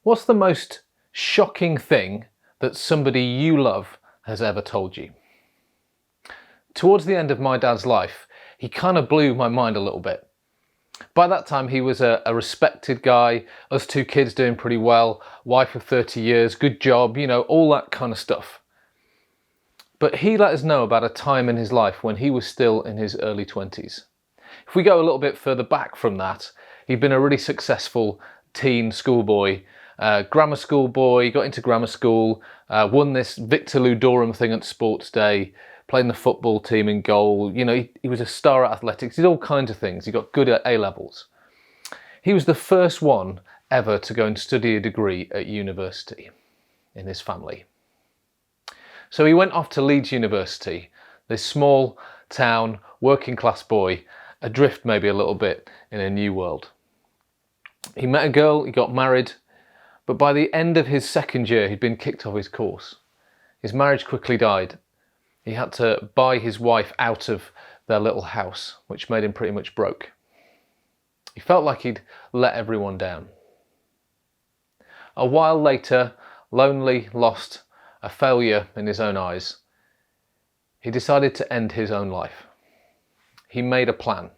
What's the most shocking thing that somebody you love has ever told you? Towards the end of my dad's life, he kind of blew my mind a little bit. By that time, he was a respected guy, us two kids doing pretty well, wife of 30 years, good job, you know, all that kind of stuff. But he let us know about a time in his life when he was still in his early 20s. If we go a little bit further back from that, he'd been a really successful teen schoolboy, grammar school boy, got into grammar school, won this Victor Ludorum thing at sports day, played in the football team in goal, you know, he was a star at athletics, he did all kinds of things, he got good at A-levels. He was the first one ever to go and study a degree at university in his family. So he went off to Leeds University, this small town, working class boy, adrift maybe a little bit in a new world. He met a girl, he got married, but by the end of his second year he'd been kicked off his course. His marriage quickly died. He had to buy his wife out of their little house, which made him pretty much broke. He felt like he'd let everyone down. A while later, lonely, lost, a failure in his own eyes, he decided to end his own life. He made a plan.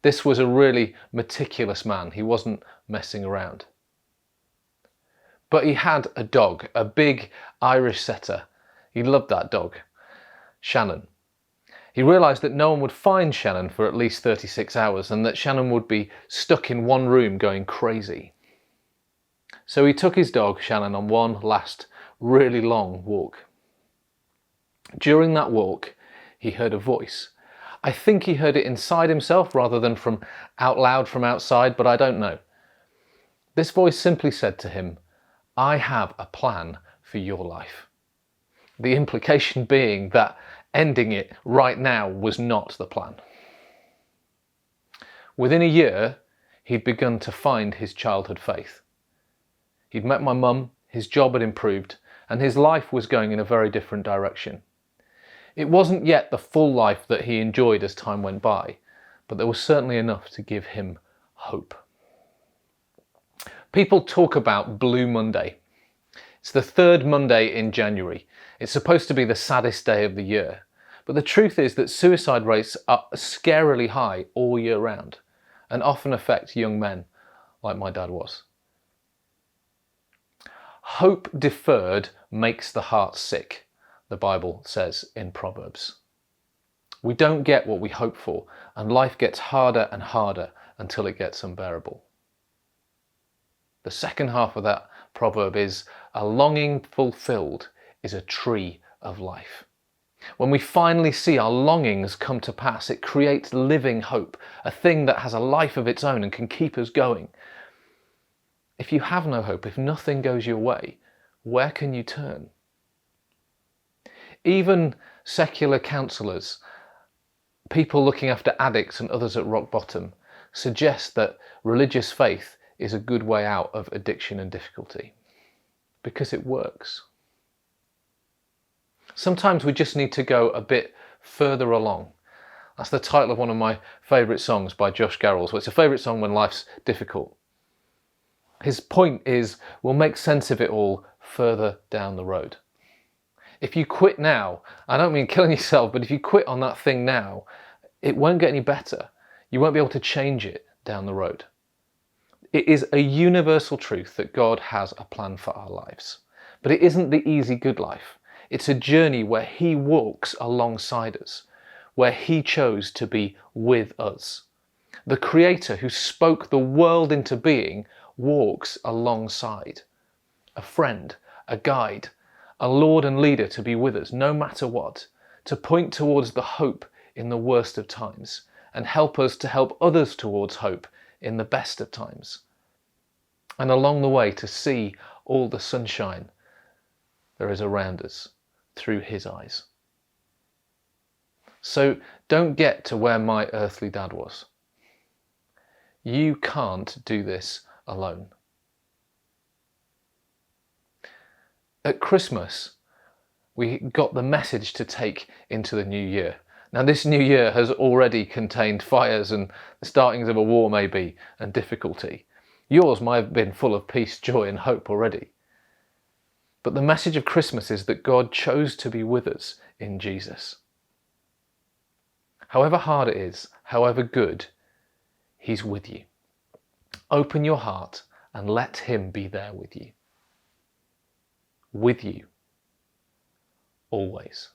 This was a really meticulous man. He wasn't messing around. But he had a dog, a big Irish setter. He loved that dog, Shannon. He realised that no one would find Shannon for at least 36 hours and that Shannon would be stuck in one room going crazy. So he took his dog, Shannon, on one last really long walk. During that walk, he heard a voice. I think he heard it inside himself rather than from out loud from outside, but I don't know. This voice simply said to him, I have a plan for your life. The implication being that ending it right now was not the plan. Within a year, he'd begun to find his childhood faith. He'd met my mum, his job had improved, and his life was going in a very different direction. It wasn't yet the full life that he enjoyed as time went by, but there was certainly enough to give him hope. People talk about Blue Monday. It's the third Monday in January. It's supposed to be the saddest day of the year, but the truth is that suicide rates are scarily high all year round and often affect young men like my dad was. Hope deferred makes the heart sick, the Bible says in Proverbs. We don't get what we hope for, and life gets harder and harder until it gets unbearable. The second half of that proverb is, a longing fulfilled is a tree of life. When we finally see our longings come to pass, it creates living hope, a thing that has a life of its own and can keep us going. If you have no hope, if nothing goes your way, where can you turn? Even secular counsellors, people looking after addicts and others at rock bottom, suggest that religious faith is a good way out of addiction and difficulty, because it works. Sometimes we just need to go a bit further along. That's the title of one of my favourite songs by Josh Garrels. Well, it's a favourite song when life's difficult. His point is, we'll make sense of it all further down the road. If you quit now, I don't mean killing yourself, but if you quit on that thing now, it won't get any better. You won't be able to change it down the road. It is a universal truth that God has a plan for our lives. But it isn't the easy good life. It's a journey where He walks alongside us, where He chose to be with us. The Creator who spoke the world into being walks alongside. A friend, a guide, a Lord and leader to be with us no matter what, to point towards the hope in the worst of times and help us to help others towards hope in the best of times. And along the way to see all the sunshine there is around us through His eyes. So don't get to where my earthly dad was. You can't do this alone. At Christmas, we got the message to take into the new year. Now this new year has already contained fires and the startings of a war maybe, and difficulty. Yours might have been full of peace, joy and hope already. But the message of Christmas is that God chose to be with us in Jesus. However hard it is, however good, He's with you. Open your heart and let Him be there with you. With you. Always.